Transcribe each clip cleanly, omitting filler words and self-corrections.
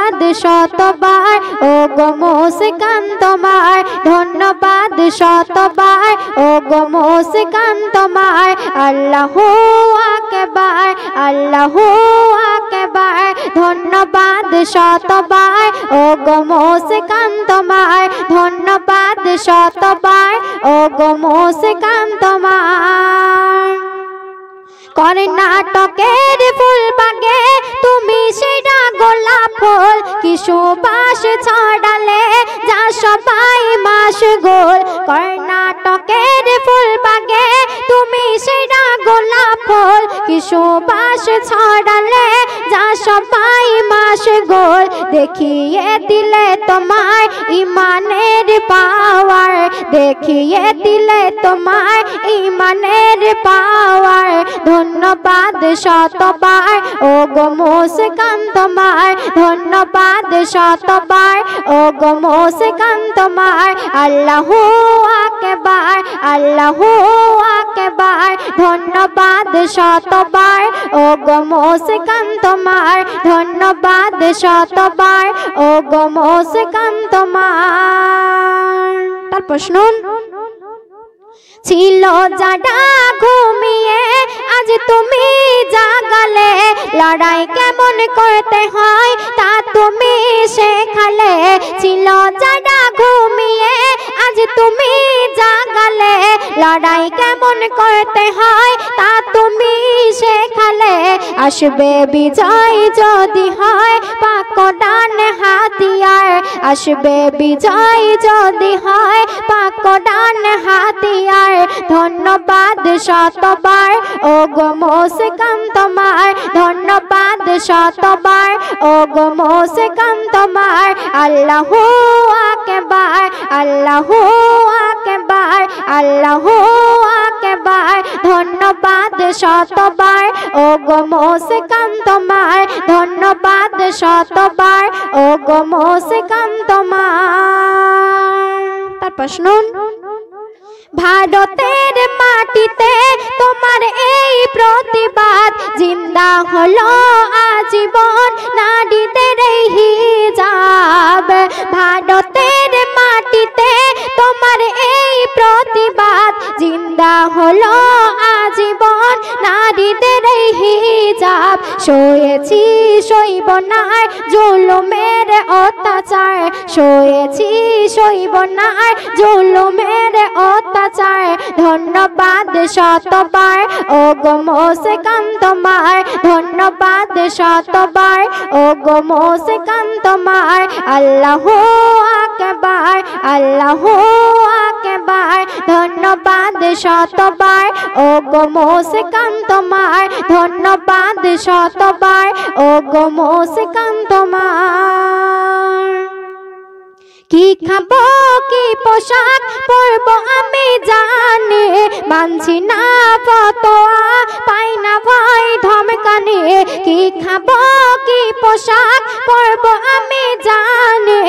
ধন্যবাদ শতবার ও গো মুস্কান তোমার ধন্যবাদ শতবার ও গো মুস্কান তোমার আল্লাহু আকবার আল্লাহু আকবার ধন্যবাদ শতবার ও গো মুস্কান তোমার ধন্যবাদ শতবার ও গো মুস্কান তোমার কর্ণাটকের ফুলবাগে তুমি সেরা গোলাপ ফুল কি সুবাস ছড়ালে যা সবাই মাশগুল কর্ণাটকের ফুলবাগে তুমি সেরা গোলাপ ফুল কি সুবাস ছড়ালে যা সবাই মাশগুল দেখিয়ে দিলে তোমার ইমানের পাওয়ার দেখিয়ে দিলে তোমার ইমানের পাওয়ার ধন্যবাদ শতবার ও গো মুস্কান তোমার ধন্যবাদ শতবার ও গো মুস্কান তোমার আল্লাহু আকবার আল্লাহু আকবার ধন্যবাদ শতবার ও গো মুস্কান তোমার ধন্যবাদ শতবার ও গো মুস্কান তোমার তারপর শুনুন ছিল যারা ঘুমিয়ে আজ তুমি জাগালে লড়াই কেমন করতে হয় তা তুমি শেখালে ছিল যারা ঘুমিয়ে আজ তুমি জাগালে লড়াই কেমন করতে হয় তা তুমি শেখালে আসবে বিজয় যদি হয় পাক ডান হাতিয়ার আসবে বিজয় যদি হয় পাক ডান হাতিয়ার ধন্যবাদ শতবার ও গো মুস্কান তোমার ধন্যবাদ শতবার ও গো মুস্কান তোমার আল্লাহু আকবার আল্লাহু আকবার আল্লাহু আকবার ধন্যবাদ শতবার ও গো মুস্কান তোমার ধন্যবাদ শতবার ও গো মুস্কান তোমার তারপর শুনুন ভারতের মাটিতে তোমার এই প্রতিবাদ জিন্দা হলো আজীবন নারীদের হিজাব ভারতের মাটিতে তোমার এই প্রতিবাদ জিন্দা হলো আজীবন নারীদের হিজাব সয়েছি সইব না জুলুমের অত্যাচার সয়েছি সইব না জুলুমের অত্যাচার ধন্যবাদ শতবার ও গো মুস্কান তোমার ধন্যবাদ শতবার ও গো মুস্কান তোমার আল্লাহু আকবার আল্লাহু আকবার ধন্যবাদ শতবার ও গো মুস্কান তোমার ধন্যবাদ শতবার ও গো মুস্কান তোমার কি খাবো কি পোশাক পরবো আমি জানি মানছি না ফতোয়া পাই না ভয় ধমকানি কি খাবো কি পোশাক পরবো আমি জানি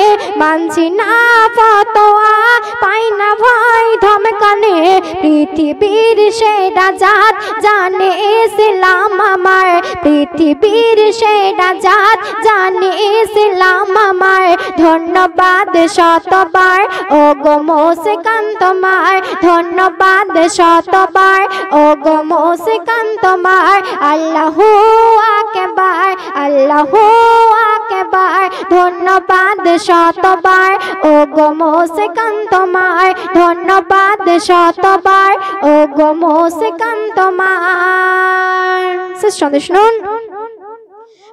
মানছি না ফতোয়া পাই না ভয় ধমকানি পৃথিবীর সেরা জাত জানে ইসলাম আমার পৃথিবীর সেরা জাত জানে ইসলাম আমার ধন্যবাদ শতবার ও গো মুস্কান তোমার ধন্যবাদ শতবার ও গো মুস্কান তোমার আল্লাহু আকবার আল্লাহু আকবার ধন্যবাদ শতবার ও গো মুস্কান তোমার ধন্যবাদ শতবার ও গো মুস্কান তোমার সন্দেশ শুনুন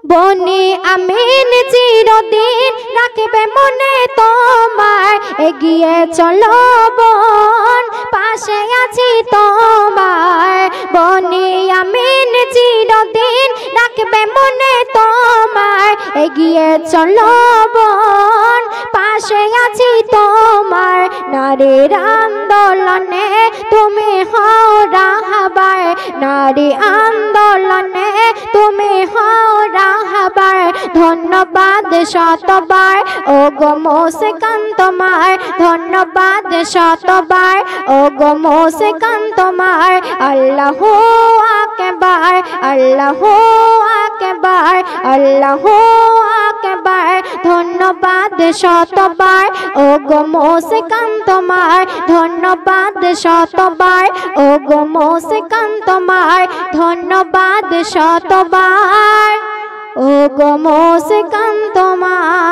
বনি আমিন চিরদিন রাখবে মনে তোমার এগিয়ে চলো বোন পাশে আছি তোমার বনি আমিন চিরদিন রাখবে মনে তোমার এগিয়ে চলো বোন পাশে আছি তোমার নারীর আন্দোলনে তুমি হও রাহবার নারী আন্দোলনে তুমি হও রাহবার ধন্যবাদ শতবার ও গো মুস্কান তোমার ধন্যবাদ শতবার ও গো মুস্কান তোমার আল্লাহু আকবার আল্লাহু আকবার আল্লাহু আকবার ধন্যবাদ শতবার ও গো মুস্কান তোমার ধন্যবাদ শতবার ও গো মুস্কান তোমার ধন্যবাদ শতবার ও গো মুস্কান তোমার।